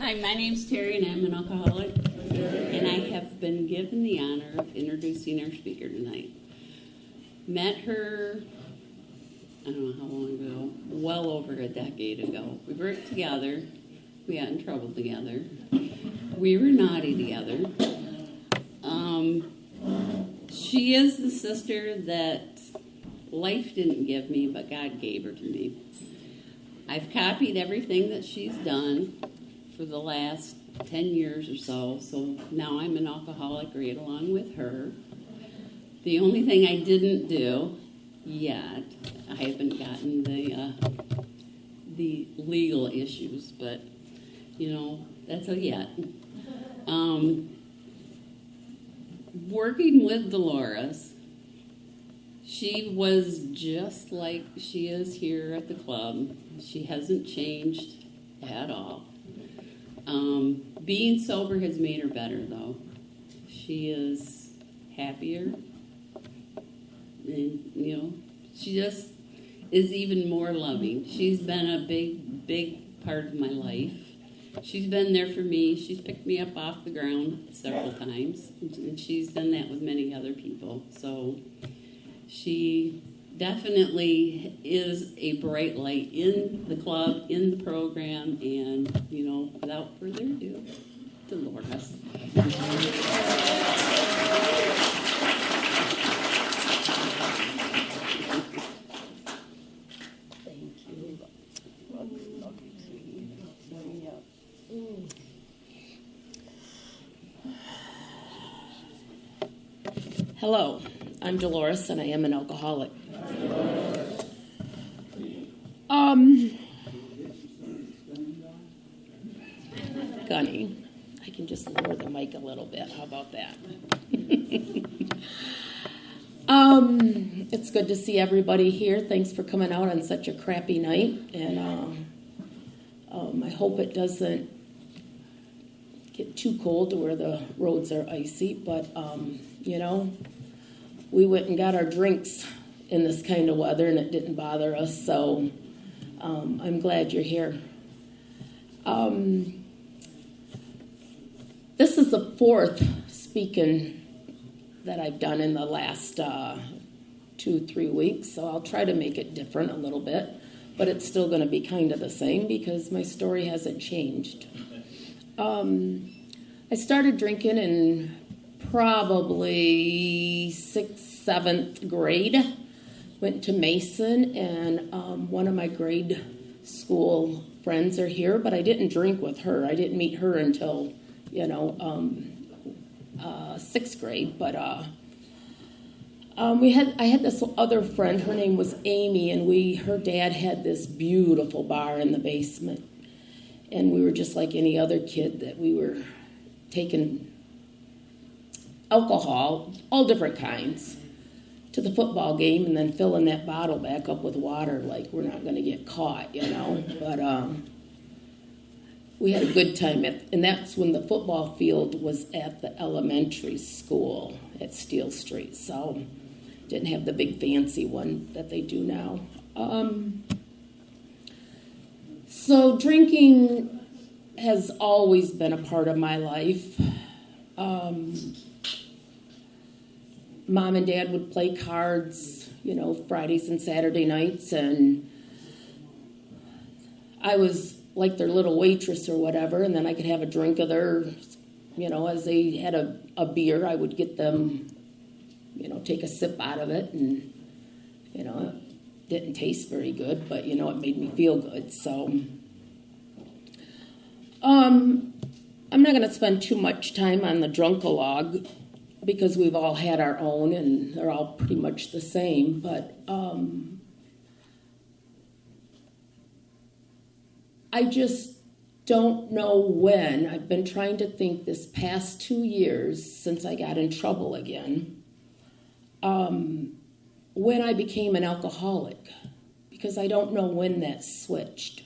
Hi, my name's Terry, and I'm an alcoholic. And I have been given the honor of introducing our speaker tonight. Met her, I don't know how long ago, well over a decade ago. We worked together. We got in trouble together. We were naughty together. She is the sister that life didn't give me, but God gave her to me. I've copied everything that she's done for the last 10 years or so, so now I'm an alcoholic right along with her. The only thing I didn't do yet, I haven't gotten the legal issues, but, you know, that's a yet. Working with Dolores, she was just like she is here at the club. She hasn't changed at all. Being sober has made her better, though. She is happier. And, you know, she just is even more loving. She's been a big, big part of my life. She's been there for me. She's picked me up off the ground several times. And she's done that with many other people. So she definitely is a bright light in the club, in the program, and, you know, without further ado, Dolores. Thank you. Hello, I'm Dolores, and I am an alcoholic. Gunny, I can just lower the mic a little bit. How about that? It's good to see everybody here. Thanks for coming out on such a crappy night, and I hope it doesn't get too cold to where the roads are icy, but you know, we went and got our drinks in this kind of weather, and it didn't bother us, so I'm glad you're here. This is the fourth speaking that I've done in the last 2-3 weeks, so I'll try to make it different a little bit, but it's still going to be kind of the same because my story hasn't changed. I started drinking in probably 6th, 7th grade. Went to Mason, and one of my grade school friends are here, but I didn't drink with her. I didn't meet her until, 6th grade. But I had this other friend. Her name was Amy, and her dad had this beautiful bar in the basement, and we were just like any other kid that we were taking alcohol, all different kinds, to the football game and then filling that bottle back up with water like we're not going to get caught, But we had a good time, and that's when the football field was at the elementary school at Steel Street, so didn't have the big fancy one that they do now. So drinking has always been a part of my life. Mom and Dad would play cards, Fridays and Saturday nights, and I was like their little waitress or whatever, and then I could have a drink of theirs, as they had a beer, I would get them, take a sip out of it, and, it didn't taste very good, but, it made me feel good, so. I'm not going to spend too much time on the drunkalogue, because we've all had our own, and they're all pretty much the same, but I just don't know when. I've been trying to think this past 2 years since I got in trouble again, when I became an alcoholic, because I don't know when that switched.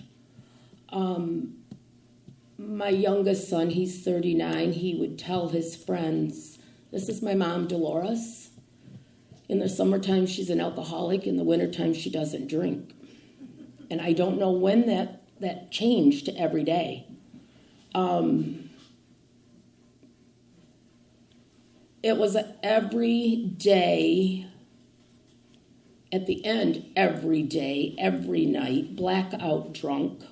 My youngest son, he's 39, he would tell his friends, "This is my mom, Dolores. In the summertime, she's an alcoholic. In the wintertime, she doesn't drink." And I don't know when that changed to every day. It was every day, at the end, every day, every night, blackout drunk.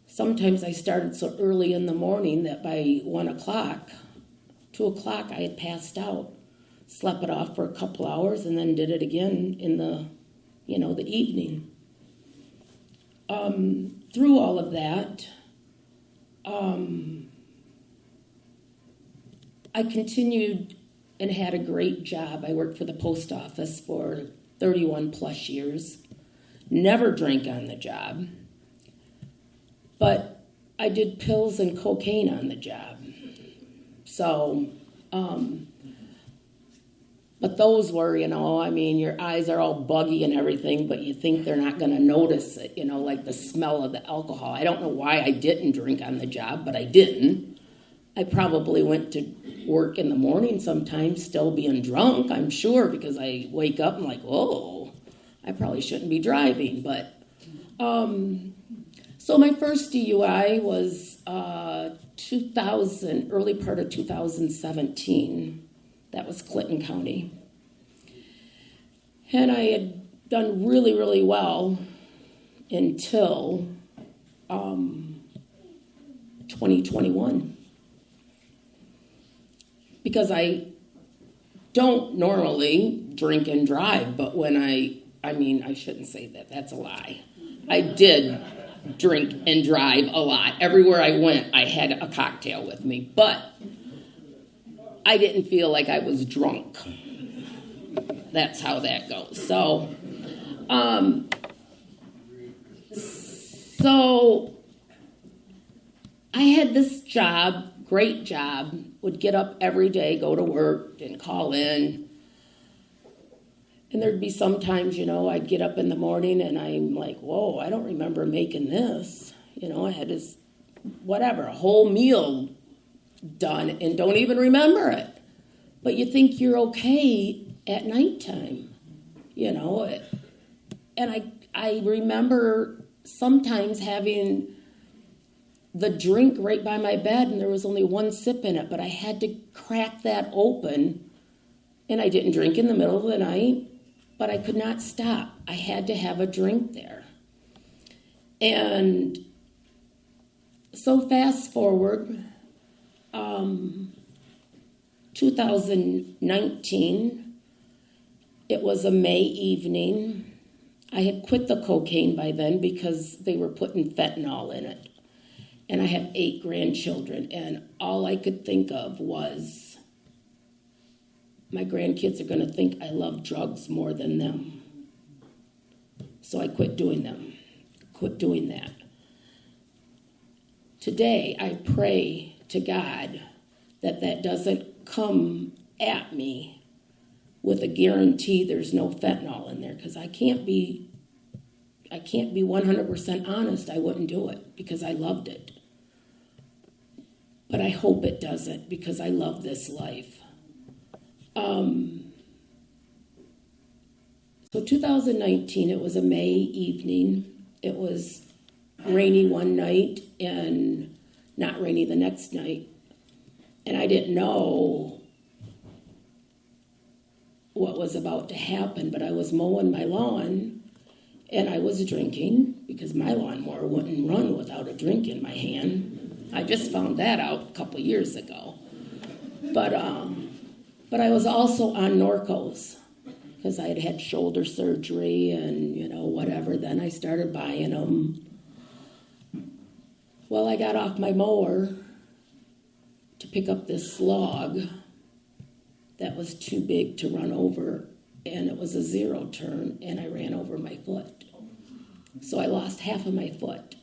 Sometimes I started so early in the morning that by 1 o'clock, 2 o'clock, I had passed out. Slept it off for a couple hours and then did it again in the evening. Through all of that, I continued and had a great job. I worked for the post office for 31 plus years. Never drank on the job. But I did pills and cocaine on the job. So, but those were, your eyes are all buggy and everything, but you think they're not going to notice it, like the smell of the alcohol. I don't know why I didn't drink on the job, but I didn't. I probably went to work in the morning sometimes still being drunk, I'm sure, because I wake up and like, whoa, I probably shouldn't be driving. But so my first DUI was 2000, early part of 2017. That was Clinton County. And I had done really, really well until 2021. Because I don't normally drink and drive, but when I shouldn't say that, that's a lie. I did drink and drive a lot. Everywhere I went, I had a cocktail with me, but I didn't feel like I was drunk. That's how that goes. So I had this job, great job, would get up every day, go to work, and call in. And there'd be sometimes, I'd get up in the morning and I'm like, whoa, I don't remember making this. I had this, a whole meal done and don't even remember it. But you think you're okay at nighttime, And I remember sometimes having the drink right by my bed and there was only one sip in it, but I had to crack that open. And I didn't drink in the middle of the night, but I could not stop. I had to have a drink there. And so fast forward, 2019, it was a May evening. I had quit the cocaine by then because they were putting fentanyl in it. And I have 8 grandchildren, and all I could think of was, my grandkids are going to think I love drugs more than them. So I quit doing that. Today, I pray to God that doesn't come at me with a guarantee there's no fentanyl in there, because I can't be 100% honest. I wouldn't do it because I loved it. But I hope it doesn't, because I love this life. So 2019, it was a May evening. It was rainy one night and not rainy the next night. And I didn't know what was about to happen, but I was mowing my lawn and I was drinking because my lawnmower wouldn't run without a drink in my hand. I just found that out a couple years ago. But I was also on Norcos because I had had shoulder surgery and, whatever. Then I started buying them. Well, I got off my mower to pick up this log that was too big to run over, and it was a 0 turn, and I ran over my foot. So I lost half of my foot.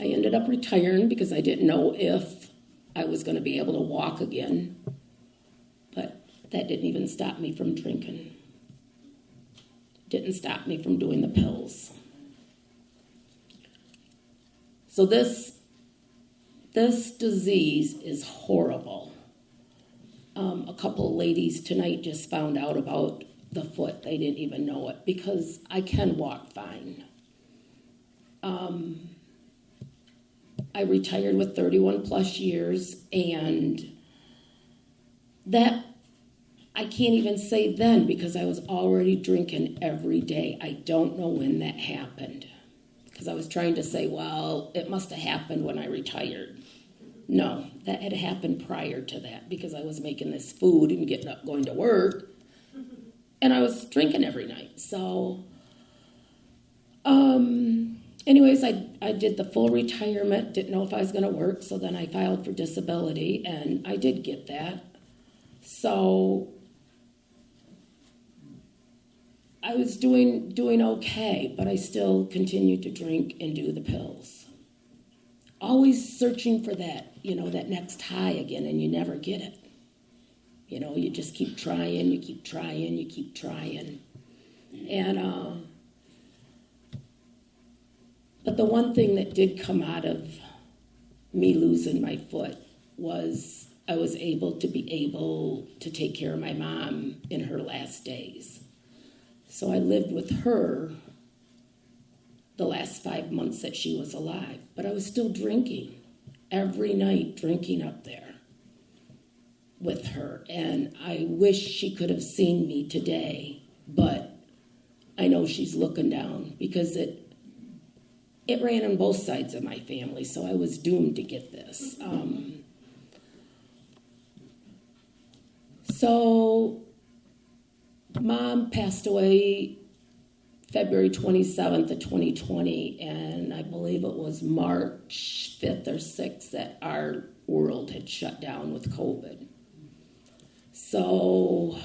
I ended up retiring because I didn't know if I was going to be able to walk again. But that didn't even stop me from drinking. Didn't stop me from doing the pills. So this disease is horrible. A couple of ladies tonight just found out about the foot. They didn't even know it because I can walk fine. I retired with 31 plus years, and that, I can't even say then because I was already drinking every day. I don't know when that happened because I was trying to say, well, it must have happened when I retired. No, that had happened prior to that because I was making this food and getting up, going to work, and I was drinking every night. So, anyways, I did the full retirement, didn't know if I was going to work, so then I filed for disability, and I did get that. So I was doing okay, but I still continued to drink and do the pills. Always searching for that, that next high again, and you never get it. You just keep trying, you keep trying, you keep trying. And, but the one thing that did come out of me losing my foot was I was able to take care of my mom in her last days. So I lived with her the last 5 months that she was alive, but I was still drinking every night, drinking up there with her. And I wish she could have seen me today, but I know she's looking down because it ran on both sides of my family, so I was doomed to get this. So Mom passed away February 27th of 2020, and I believe it was March 5th or 6th that our world had shut down with COVID. So,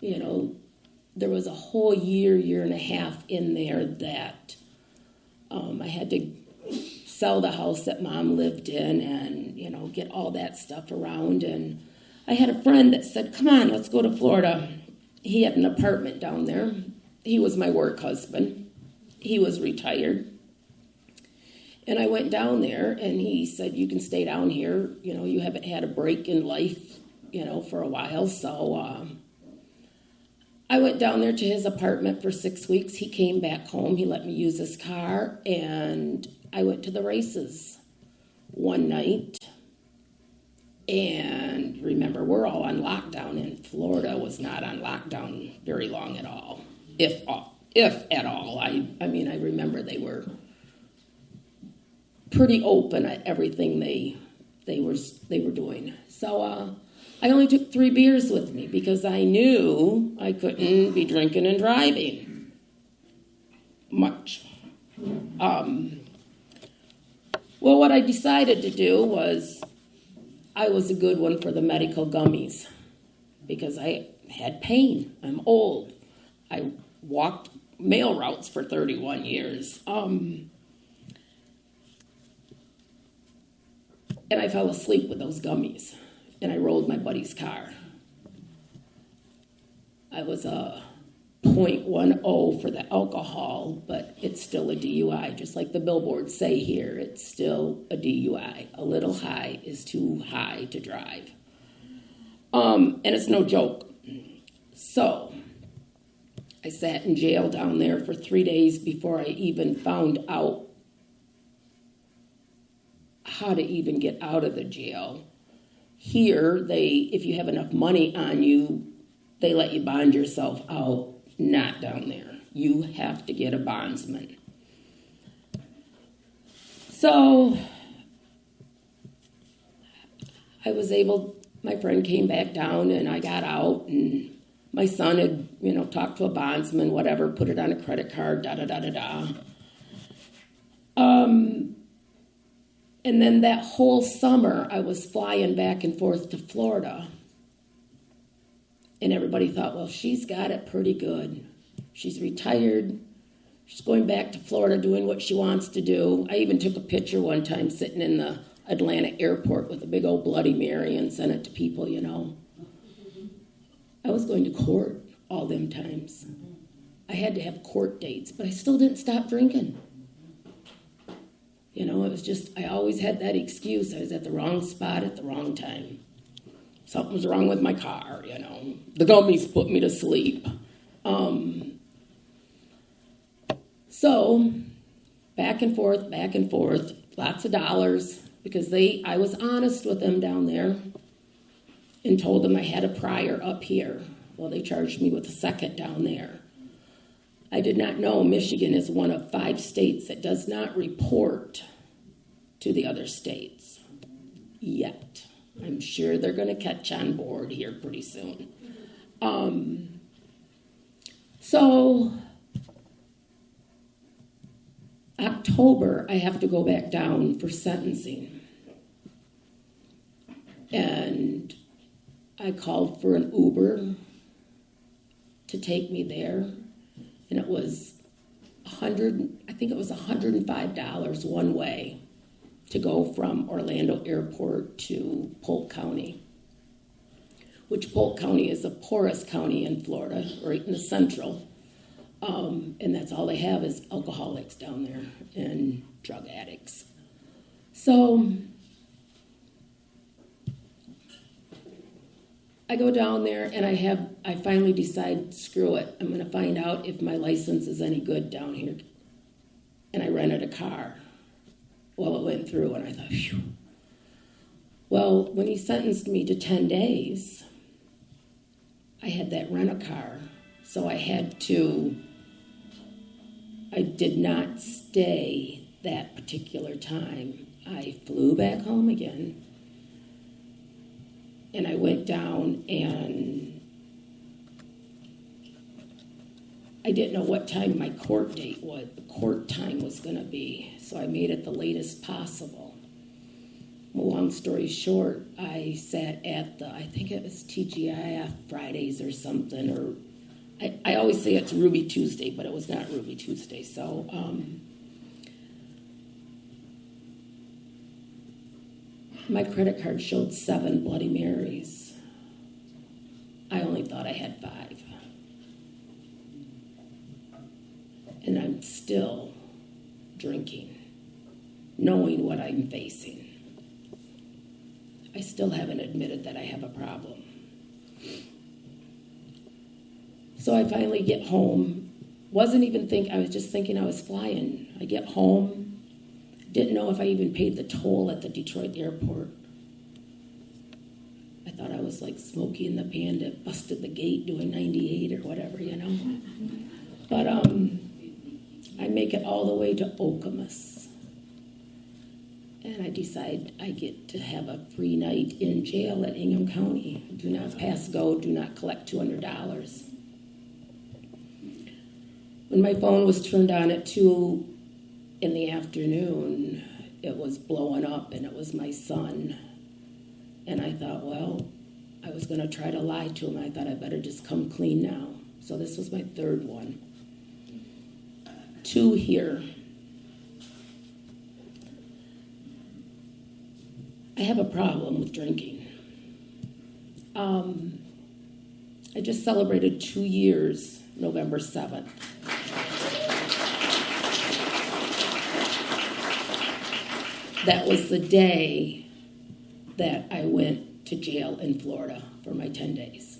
there was a whole year and a half in there that I had to sell the house that Mom lived in and, get all that stuff around. And I had a friend that said, come on, let's go to Florida. He had an apartment down there. He was my work husband. He was retired. And I went down there, and he said, you can stay down here. You haven't had a break in life, for a while. So I went down there to his apartment for 6 weeks. He came back home. He let me use his car, and I went to the races one night. And remember, we're all on lockdown, and Florida was not on lockdown very long at all, if at all. I mean, I remember they were pretty open at everything they were doing. So I only took 3 beers with me because I knew I couldn't be drinking and driving much. Well, what I decided to do was I was a good one for the medical gummies because I had pain. I'm old. I walked mail routes for 31 years. And I fell asleep with those gummies, and I rolled my buddy's car. I was a .10 for the alcohol, but it's still a DUI. Just like the billboards say here, it's still a DUI. A little high is too high to drive. And it's no joke. So I sat in jail down there for 3 days before I even found out how to even get out of the jail. Here, if you have enough money on you, they let you bond yourself out. Not down there. You have to get a bondsman. So my friend came back down, and I got out, and my son had, talked to a bondsman, whatever, put it on a credit card, da-da-da-da-da. And then that whole summer, I was flying back and forth to Florida. And everybody thought, well, she's got it pretty good. She's retired. She's going back to Florida doing what she wants to do. I even took a picture one time sitting in the Atlanta airport with a big old Bloody Mary and sent it to people, I was going to court all them times. I had to have court dates, but I still didn't stop drinking. It was just, I always had that excuse. I was at the wrong spot at the wrong time. Something was wrong with my car, The gummies put me to sleep. So, back and forth, lots of dollars, because I was honest with them down there and told them I had a prior up here. Well, they charged me with a second down there. I did not know Michigan is one of 5 states that does not report to the other states yet. I'm sure they're going to catch on board here pretty soon. So October, I have to go back down for sentencing. And I called for an Uber to take me there. And it was $105 one way to go from Orlando Airport to Polk County, which Polk County is the poorest county in Florida, right in the central. And that's all they have is alcoholics down there and drug addicts. So I go down there and I finally decide, screw it. I'm going to find out if my license is any good down here. And I rented a car. Well, it went through and I thought, phew. Well, when he sentenced me to 10 days, I had that rent-a-car. So I did not stay that particular time. I flew back home again. And I went down and I didn't know what time my court time was going to be. So I made it the latest possible. Well, long story short, I sat at I think it was TGIF Fridays or something, or I always say it's Ruby Tuesday, but it was not Ruby Tuesday. So my credit card showed 7 Bloody Marys. I only thought I had 5. And I'm still drinking, knowing what I'm facing. I still haven't admitted that I have a problem. So I finally get home. I was just thinking I was flying. I get home. Didn't know if I even paid the toll at the Detroit airport. I thought I was like Smokey and the Bandit, busted the gate doing 98 or whatever, you know. But I make it all the way to Okemos. And I decide I get to have a free night in jail at Ingham County. Do not pass go, do not collect $200. When my phone was turned on at 2 in the afternoon, it was blowing up and it was my son. And I thought, well, I was going to try to lie to him. I thought I better just come clean now. So this was my 3rd one. 2 here. I have a problem with drinking. I just celebrated 2 years, November 7th. That was the day that I went to jail in Florida for my 10 days.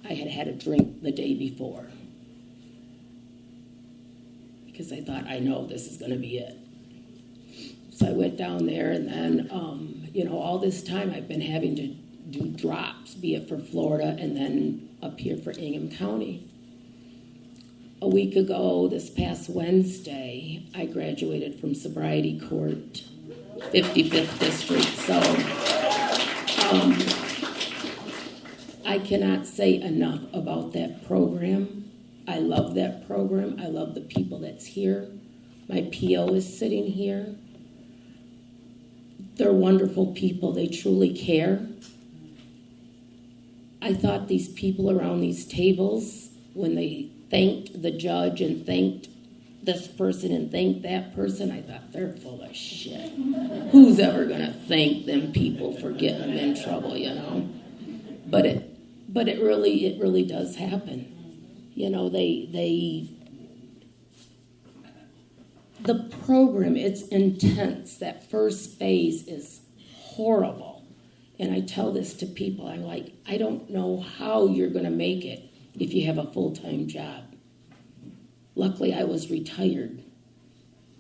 I had had a drink the day before because I thought, I know this is going to be it. So I went down there, and then, all this time I've been having to do drops, be it for Florida and then up here for Ingham County. A week ago, this past Wednesday, I graduated from Sobriety Court, 55th District. So I cannot say enough about that program. I love that program. I love the people that's here. My PO is sitting here. They're wonderful people. They truly care. I thought these people around these tables, when they thanked the judge and thanked this person and thanked that person, I thought, they're full of shit. Who's ever going to thank them people for getting them in trouble, you know? But it really does happen. You know, the program, it's intense. That first phase is horrible. And I tell this to people, I'm like, I don't know how you're going to make it if you have a full-time job. Luckily, I was retired.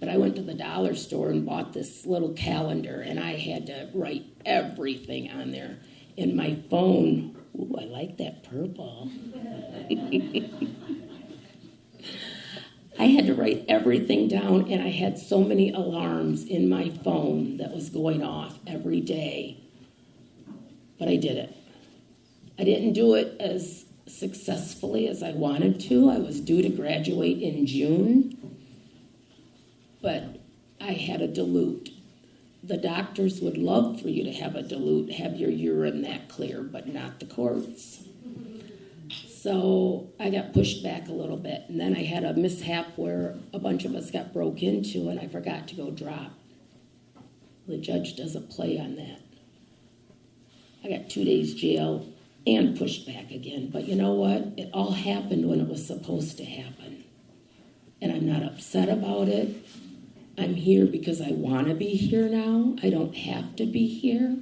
But I went to the dollar store and bought this little calendar, and I had to write everything on there. In my phone, ooh, I like that purple. I had to write everything down, and I had so many alarms in my phone that was going off every day. But I did it. I didn't do it as successfully as I wanted to. I was due to graduate in June, but I had a dilute. The doctors would love for you to have a dilute, have your urine that clear, but not the courts. So I got pushed back a little bit, and then I had a mishap where a bunch of us got broke into, and I forgot to go drop. The judge doesn't play on that. I got 2 days jail and pushed back again. But you know what? It all happened when it was supposed to happen. And I'm not upset about it. I'm here because I want to be here now. I don't have to be here.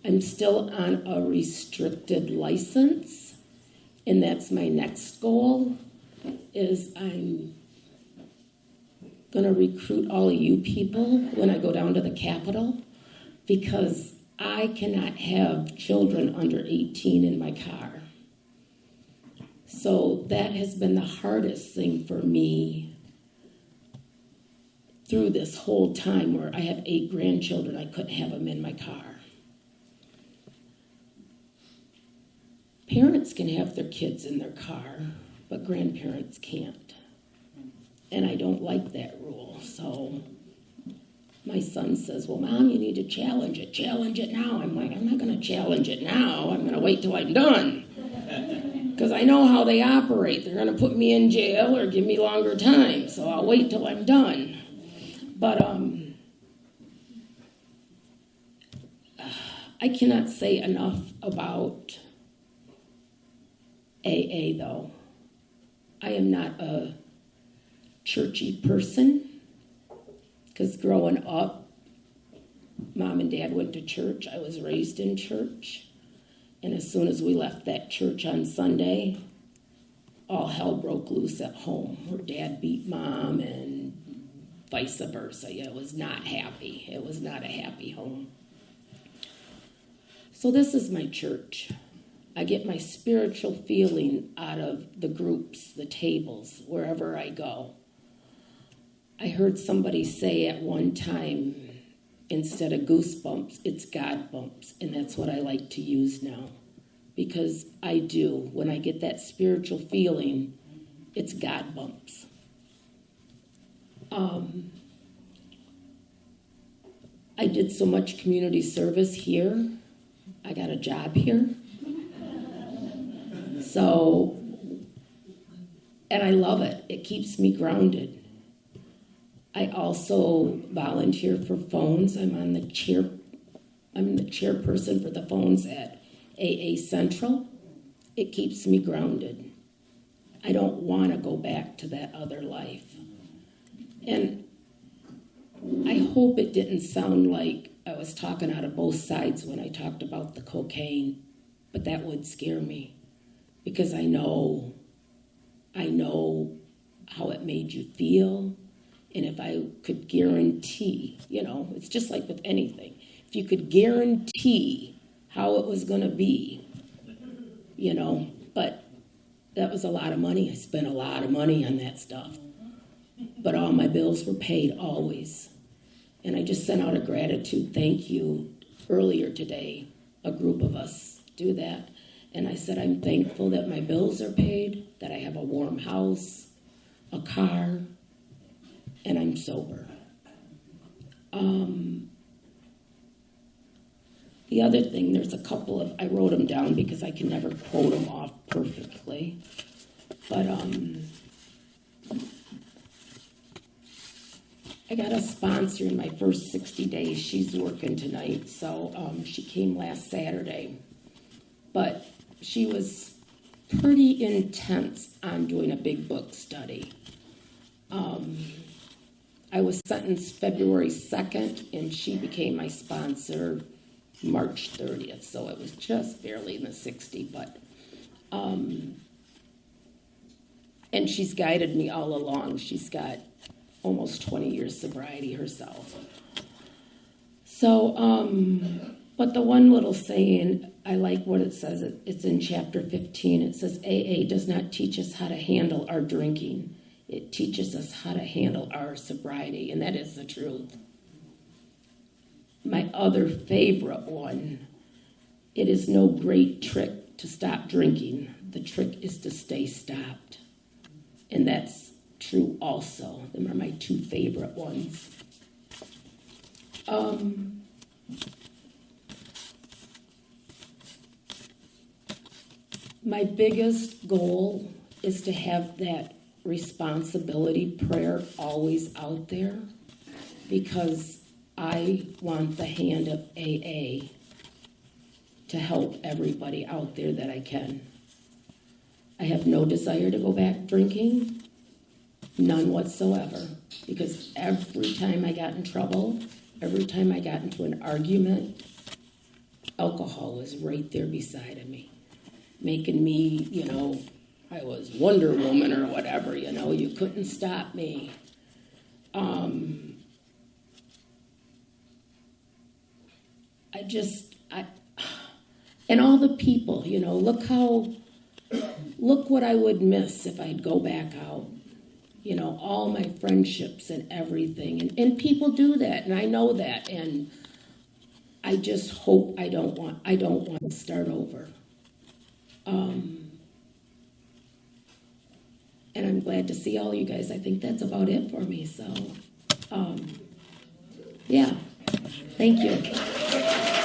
I'm still on a restricted license. And that's my next goal, is I'm going to recruit all of you people when I go down to the Capitol, because I cannot have children under 18 in my car. So that has been the hardest thing for me through this whole time, where I have 8 grandchildren. I couldn't have them in my car. Parents can have their kids in their car, but grandparents can't. And I don't like that rule. So my son says, well, Mom, you need to challenge it. Challenge it now. I'm like, I'm not going to challenge it now. I'm going to wait till I'm done. Because I know how they operate. They're going to put me in jail or give me longer time. So I'll wait till I'm done. But I cannot say enough about AA, though. I am not a churchy person, because growing up, Mom and Dad went to church. I was raised in church. And as soon as we left that church on Sunday, all hell broke loose at home, where Dad beat Mom and vice versa. Yeah, it was not happy. It was not a happy home. So this is my church. I get my spiritual feeling out of the groups, the tables, wherever I go. I heard somebody say at one time, instead of goosebumps, it's God bumps. And that's what I like to use now. Because I do. When I get that spiritual feeling, it's God bumps. I did so much community service here. I got a job here. So, and I love it. It keeps me grounded. I also volunteer for phones. I'm the chairperson for the phones at AA Central. It keeps me grounded. I don't want to go back to that other life. And I hope it didn't sound like I was talking out of both sides when I talked about the cocaine, but that would scare me, because I know how it made you feel. And if I could guarantee, it's just like with anything. If you could guarantee how it was going to be, but that was a lot of money. I spent a lot of money on that stuff. But all my bills were paid always. And I just sent out a gratitude thank you earlier today. A group of us do that. And I said, I'm thankful that my bills are paid, that I have a warm house, a car, and I'm sober. The other thing, there's a couple of, I wrote them down because I can never quote them off perfectly. But I got a sponsor in my first 60 days. She's working tonight, so she came last Saturday. But she was pretty intense on doing a big book study. I was sentenced February 2nd, and she became my sponsor March 30th, so it was just barely in the 60, but, and she's guided me all along. She's got almost 20 years sobriety herself. So, but the one little saying, I like what it says. It's in chapter 15. It says, AA does not teach us how to handle our drinking. It teaches us how to handle our sobriety, and that is the truth. My other favorite one, it is no great trick to stop drinking. The trick is to stay stopped. And that's true also. Them are my two favorite ones. My biggest goal is to have that responsibility prayer always out there, because I want the hand of AA to help everybody out there that I can. I have no desire to go back drinking, none whatsoever, because every time I got in trouble, every time I got into an argument, alcohol was right there beside of me, making me, I was Wonder Woman or whatever, you couldn't stop me. And all the people, look what I would miss if I'd go back out. All my friendships and everything. And people do that, and I know that. And I just hope I don't want to start over. And I'm glad to see all you guys. I think that's about it for me. So, yeah. Thank you.